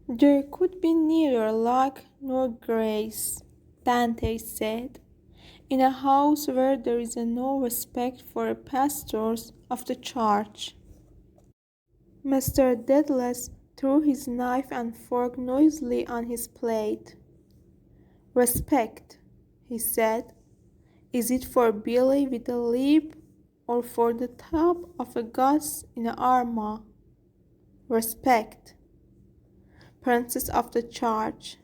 There could be neither luck nor grace, Dante said, in a house where there is no respect for the pastors of the church. Mr. Dedalus threw his knife and fork noisily on his plate. Respect, he said. Is it for Billy with a lip or for the top of a Gus in armor? Respect. Princess of the church,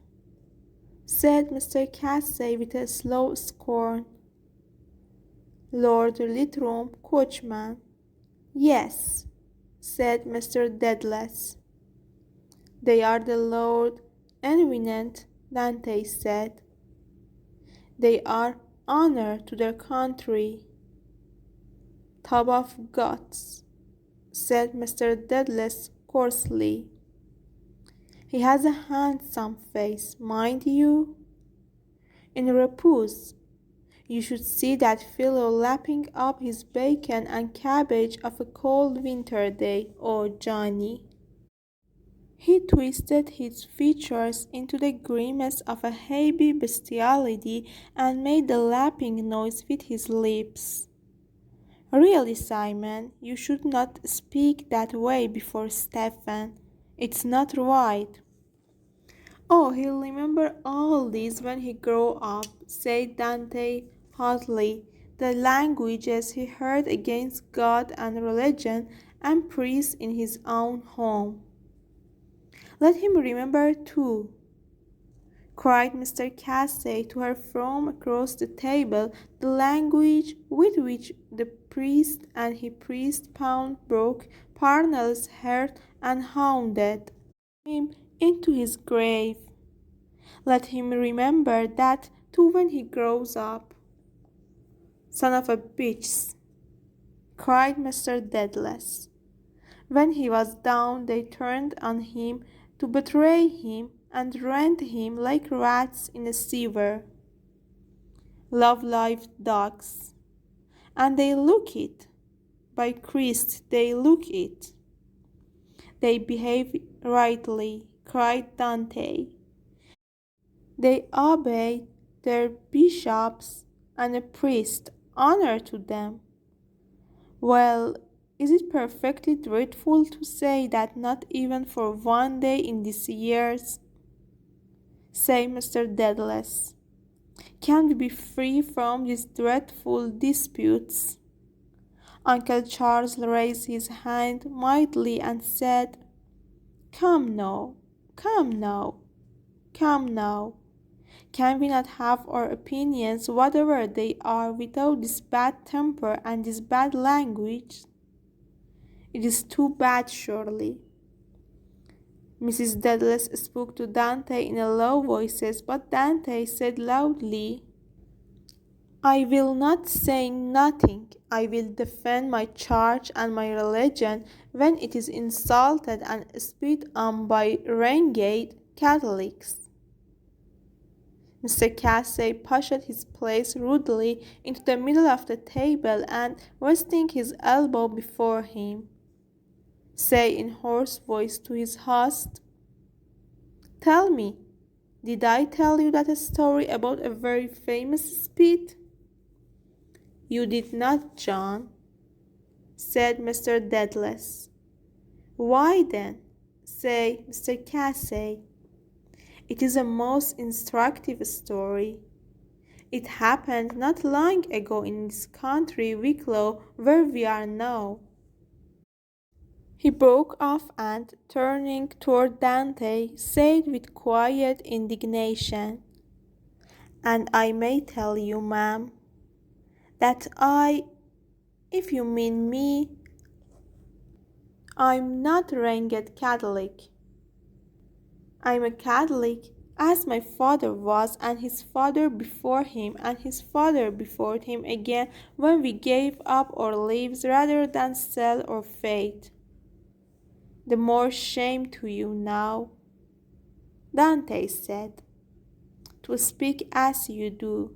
said Mr. Casey with a slow scorn. Lord Lytrom, coachman. Yes, said Mr. Dedalus. They are the Lord Anointed, Dante said. They are honor to their country. Top of gods, said Mr. Dedalus coarsely. He has a handsome face, mind you. In repose, you should see that fellow lapping up his bacon and cabbage of a cold winter day, oh Johnny. He twisted his features into the grimace of a heavy bestiality and made the lapping noise with his lips. Really, Simon, you should not speak that way before Stephen. It's not right. Oh, he'll remember all this when he grows up, said Dante hotly. The languages he heard against God and religion and priests in his own home. Let him remember too, cried Mr. Casey to her from across the table, the language with which the priest and his priest pound broke Parnell's heart and hounded him into his grave. Let him remember that too when he grows up. Son of a bitch, cried Mr. Dedalus. When he was down, they turned on him to betray him and rent him like rats in a sewer. Love-life dogs. And they look it. By Christ, they look it. They behave rightly, cried Dante. They obey their bishops and a priest, honor to them. Well, is it perfectly dreadful to say that not even for one day in these years? Say, Mr. Dedalus, can we be free from these dreadful disputes? Uncle Charles raised his hand mightily and said, Come now, come now, come now. Can we not have our opinions, whatever they are, without this bad temper and this bad language? It is too bad, surely. Mrs. Dedalus spoke to Dante in a low voice, but Dante said loudly, I will not say nothing. I will defend my church and my religion when it is insulted and spit on by renegade Catholics. Mr. Casey pushed his place rudely into the middle of the table and, resting his elbow before him, said in hoarse voice to his host, Tell me, did I tell you that story about a very famous spit? You did not, John, said Mr. Dedalus. Why then, said Mr. Casey, it is a most instructive story. It happened not long ago in this country, Wicklow, where we are now. He broke off and, turning toward Dante, said with quiet indignation, And I may tell you, ma'am, that if you mean me, I'm not ranked Catholic. I'm a Catholic, as my father was, and his father before him, and his father before him again, when we gave up our lives rather than sell our faith. The more shame to you now, Dante said, to speak as you do.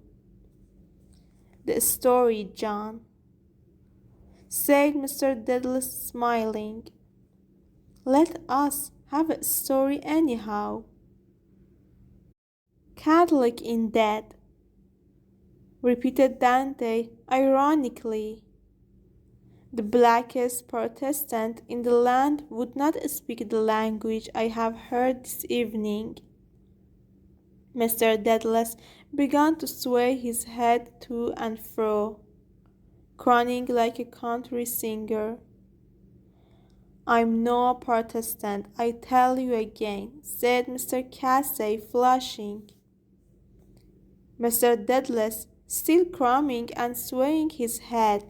The story, John, said Mr. Dedalus, smiling. Let us have a story anyhow. Catholic indeed, repeated Dante ironically. The blackest Protestant in the land would not speak the language I have heard this evening. Mr. Dedalus began to sway his head to and fro, crooning like a country singer. "I'm no Protestant, I tell you again," said Mr. Casey, flushing. Mr. Dedalus, still crooning and swaying his head,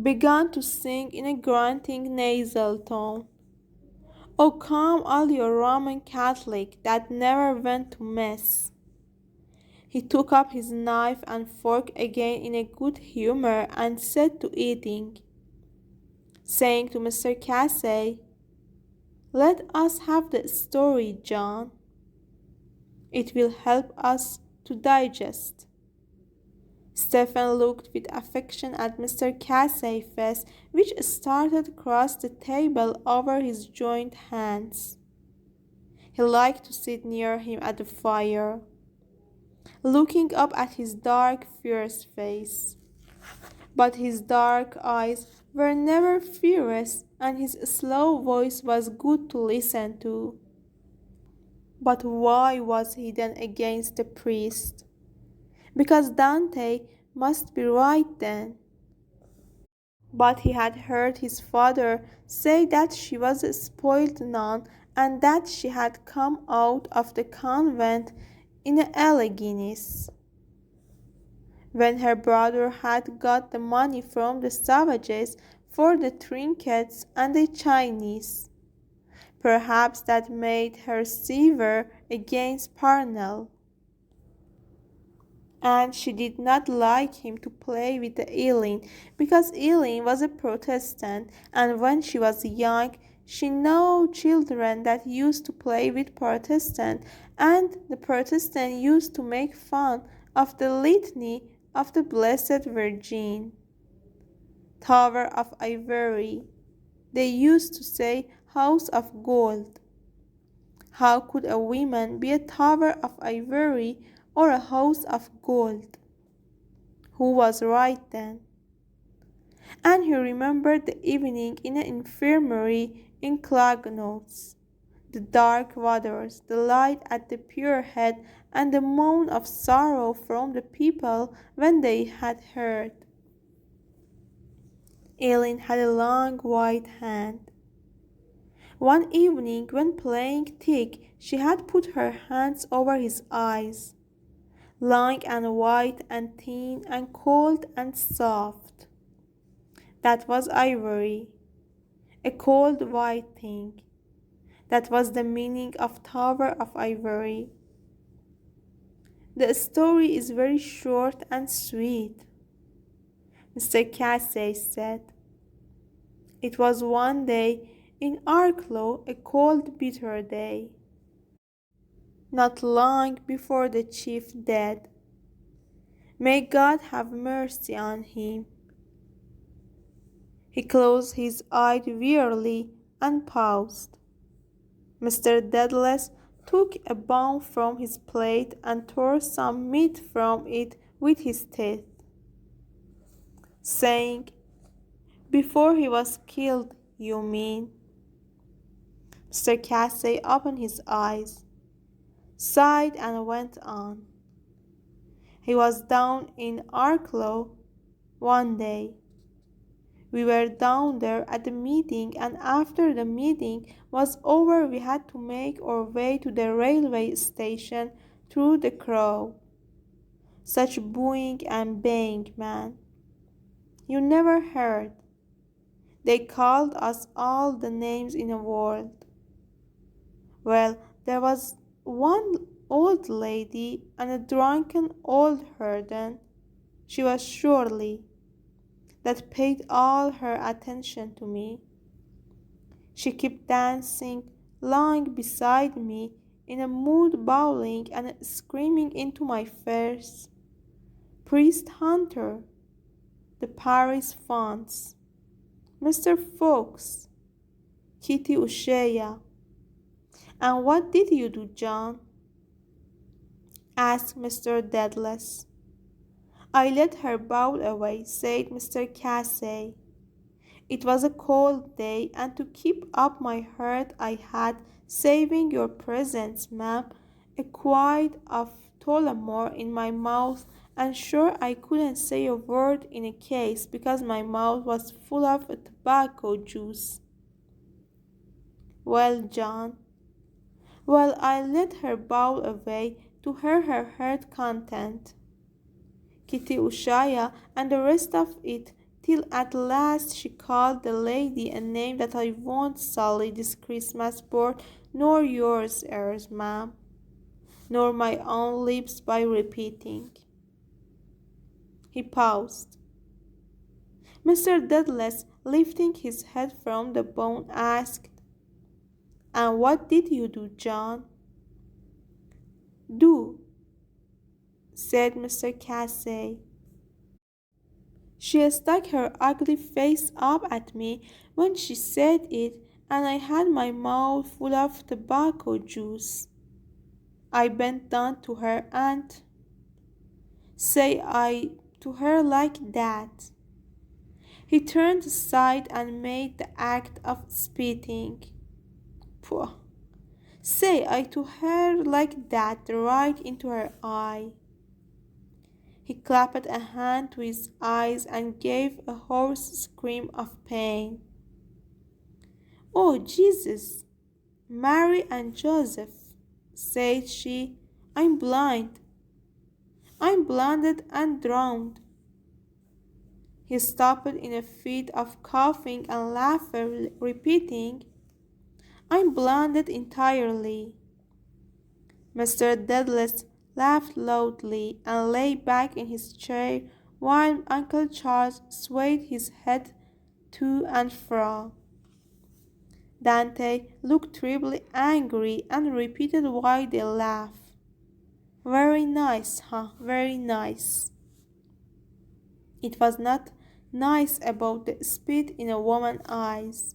began to sing in a grunting nasal tone. "Oh, come, all you Roman Catholic that never went to Mass." He took up his knife and fork again in a good humor and set to eating, saying to Mr. Casey, "Let us have the story, John. It will help us to digest." Stephen looked with affection at Mr. Casey's face, which started across the table over his joined hands. He liked to sit near him at the fire, looking up at his dark, fierce face. But his dark eyes were never fierce, and his slow voice was good to listen to. But why was he then against the priest? Because Dante must be right then. But he had heard his father say that she was a spoiled nun and that she had come out of the convent in Alleghenies, when her brother had got the money from the savages for the trinkets and the Chinese. Perhaps that made her severe against Parnell, and she did not like him to play with Eileen because Eileen was a Protestant, and when she was young she knew children that used to play with Protestant, and the Protestant used to make fun of the litany of the Blessed Virgin. Tower of Ivory. They used to say house of gold. How could a woman be a tower of ivory or a house of gold? Who was right then? And he remembered the evening in an infirmary in Clognotes, the dark waters, the light at the pier head, and the moan of sorrow from the people when they had heard. Eileen had a long white hand. One evening when playing tig, she had put her hands over his eyes, long and white and thin and cold and soft. That was ivory, a cold white thing. That was the meaning of Tower of Ivory. The story is very short and sweet, Mr. Casey said. It was one day in Arklow, a cold, bitter day, not long before the chief died. May God have mercy on him. He closed his eyes wearily and paused. Mr. Dedalus took a bone from his plate and tore some meat from it with his teeth, saying, "Before he was killed, you mean?" Mr. Casey opened his eyes, sighed, and went on. He was down in Arklow one day. We were down there at the meeting, and after the meeting was over we had to make our way to the railway station through the crowd. Such booing and baying, man. You never heard. They called us all the names in the world. Well, there was one old lady and a drunken old harden, she was surely, that paid all her attention to me. She kept dancing long beside me in a mood bowling and screaming into my face, "Priest Hunter, the Paris fonts, Mr. Fox, Kitty Ushaya. And what did you do, John? Asked Mr. Dedalus. I let her bowl away, said Mr. Casey. It was a cold day, and to keep up my heart I had, saving your presence, ma'am, a quid of Tullamore in my mouth, and sure I couldn't say a word in a case, because my mouth was full of tobacco juice. Well, John, well, I let her bowl away to her heart content, Kitty Ushaya, and the rest of it, till at last she called the lady a name that I won't sully this Christmas board, nor yours, heirs, ma'am, nor my own lips by repeating. He paused. Mr. Dedalus, lifting his head from the bone, asked, And what did you do, John? Do, said Mr. Casey. She stuck her ugly face up at me when she said it, and I had my mouth full of tobacco juice. I bent down to her and say I to her like that. He turned aside and made the act of spitting. Pooh! Say I to her like that, right into her eye. He clapped a hand to his eyes and gave a hoarse scream of pain. Oh, Jesus! Mary and Joseph, said she, I'm blind. I'm blinded and drowned. He stopped in a fit of coughing and laughter, repeating, I'm blinded entirely. Mr. Dedalus laughed loudly and lay back in his chair while Uncle Charles swayed his head to and fro. Dante looked terribly angry and repeated why they laughed. Very nice, huh? Very nice. It was not nice about the spit in a woman's eyes.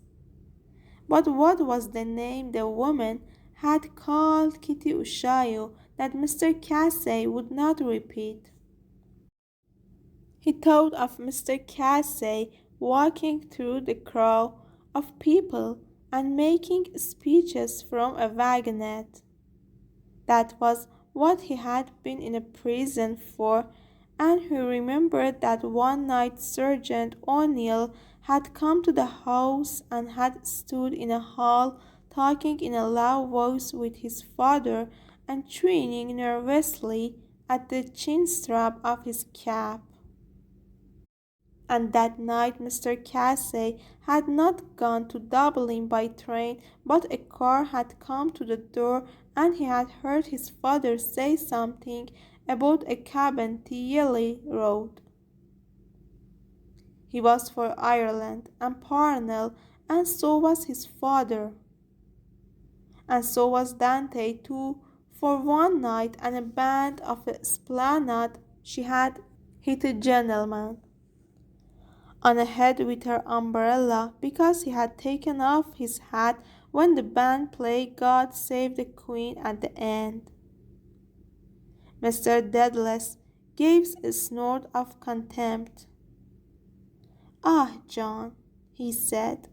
But what was the name the woman had called Kitty Ushaya that Mr. Casey would not repeat? He thought of Mr. Casey walking through the crowd of people and making speeches from a wagonette. That was what he had been in a prison for, and he remembered that one night Sergeant O'Neill had come to the house and had stood in a hall talking in a loud voice with his father and chewing nervously at the chin-strap of his cap. And that night Mr. Casey had not gone to Dublin by train, but a car had come to the door, and he had heard his father say something about a cabin Tielly Road. He was for Ireland and Parnell, and so was his father. And so was Dante too, for one night and a band of the Esplanade she had hit a gentleman on the head with her umbrella because he had taken off his hat when the band played God Save the Queen at the end. Mr. Dedalus gave a snort of contempt. Ah, John, he said,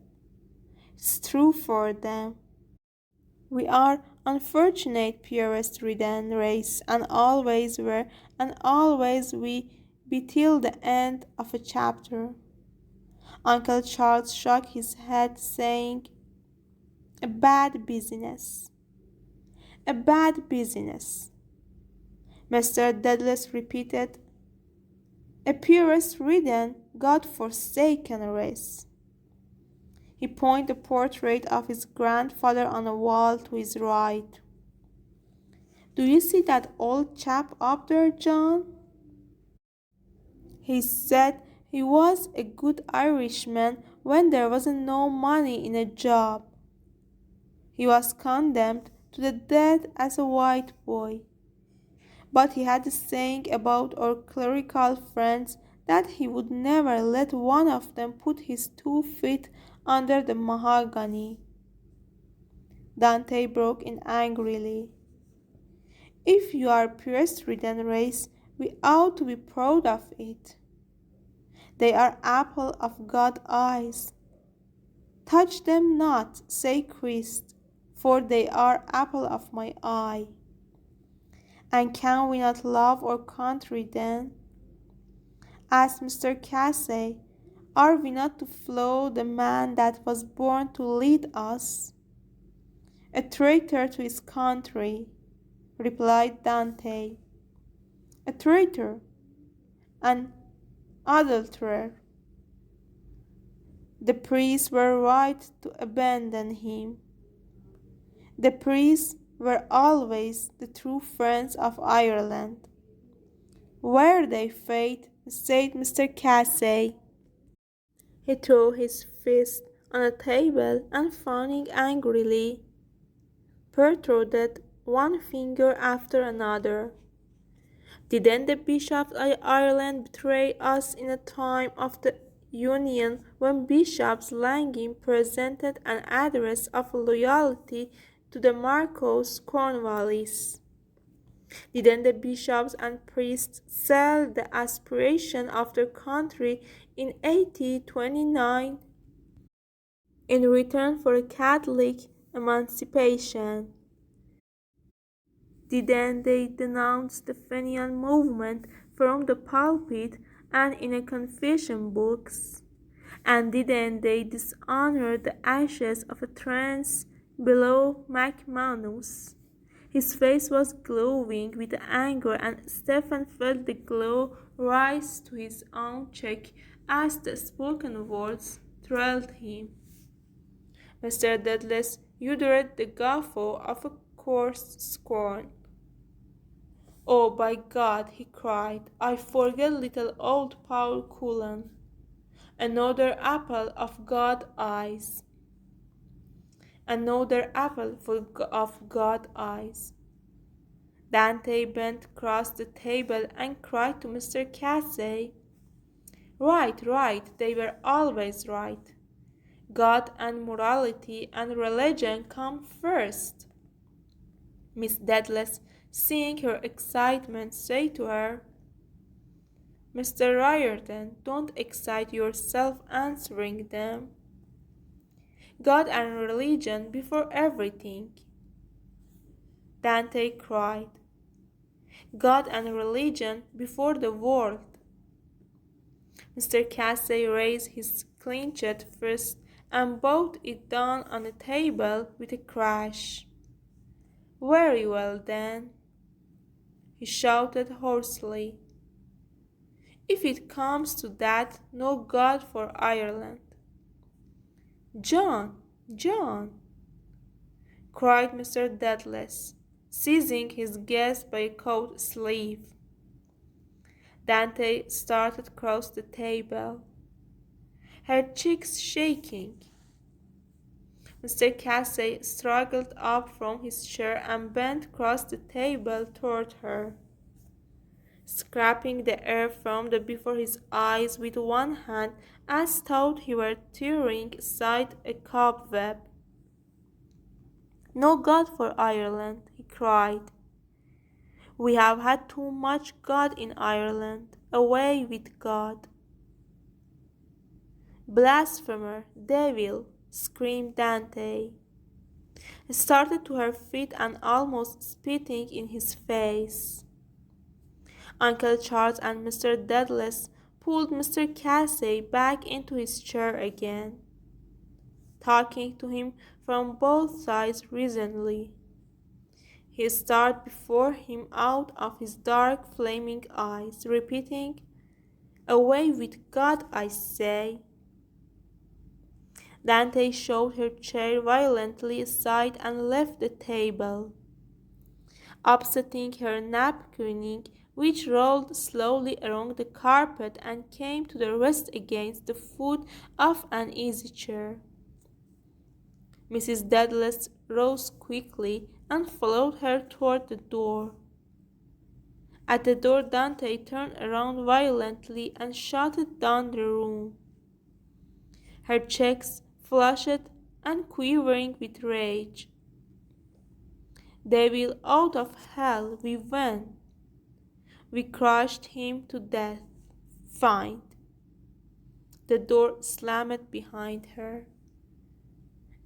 it's true for them. We are unfortunate Puritan race, and always were, and always we be till the end of a chapter. Uncle Charles shook his head, saying, A bad business. A bad business. Mr. Dedalus repeated, A Puritan, God-forsaken race. He pointed the portrait of his grandfather on a wall to his right. Do you see that old chap up there, John? He said he was a good Irishman when there wasn't no money in a job. He was condemned to the death as a white boy. But he had a saying about our clerical friends that he would never let one of them put his 2 feet under the mahogany. Dante broke in angrily. If you are a purist-ridden race, we ought to be proud of it. They are apple of God's eyes. Touch them not, say Christ, for they are apple of my eye. And can we not love our country then? Asked Mr. Casey, are we not to follow the man that was born to lead us? A traitor to his country, replied Dante. A traitor, an adulterer. The priests were right to abandon him. The priests were always the true friends of Ireland. Were they, Faith? Said Mr. Casey. He threw his fist on the table and frowning angrily, protruded one finger after another. Didn't the bishops of Ireland betray us in a time of the Union when Bishop Langin presented an address of loyalty to the Marquess Cornwallis? Didn't the bishops and priests sell the aspiration of their country in 1829 in return for a Catholic emancipation? Didn't they denounce the Fenian movement from the pulpit and in a confession books? And didn't they dishonor the ashes of a trance below McManus? His face was glowing with anger, and Stephen felt the glow rise to his own cheek as the spoken words thrilled him. Mr. Douglas uttered the guffaw of a coarse scorn. Oh, by God, he cried, I forget little old Paul Cullen. Another apple of God's eyes. Another apple of God's eyes. Dante bent across the table and cried to Mr. Casey, right, they were always right. God and morality and religion come first. Miss Douglas, seeing her excitement, said to her, Mr. Riordan, don't excite yourself answering them. God and religion before everything. Dante cried, God and religion before the world. Mr. Casey raised his clenched fist and bowed it down on the table with a crash. Very well then, he shouted hoarsely. If it comes to that, no God for Ireland. John, cried Mr. Douglas, seizing his guest by a coat sleeve. Dante started across the table, her cheeks shaking. Mr. Casey struggled up from his chair and bent across the table toward her, scraping the air from before his eyes with one hand as though he were tearing aside a cobweb. No God for Ireland, he cried. We have had too much God in Ireland. Away with God. Blasphemer, devil, screamed Dante, started to her feet and almost spitting in his face. Uncle Charles and Mr. Douglas pulled Mr. Casey back into his chair again, talking to him from both sides reasonably. He stared before him out of his dark flaming eyes, repeating, Away with God, I say. Dante shoved her chair violently aside and left the table, upsetting her napkin, which rolled slowly along the carpet and came to rest against the foot of an easy chair. Mrs. Douglas rose quickly and followed her toward the door. At the door, Dante turned around violently and shouted down the room, her cheeks flushed and quivering with rage. Devil out of hell, we went. We crushed him to death. Find. The door slammed behind her.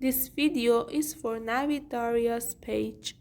This video is for Navidaria's page.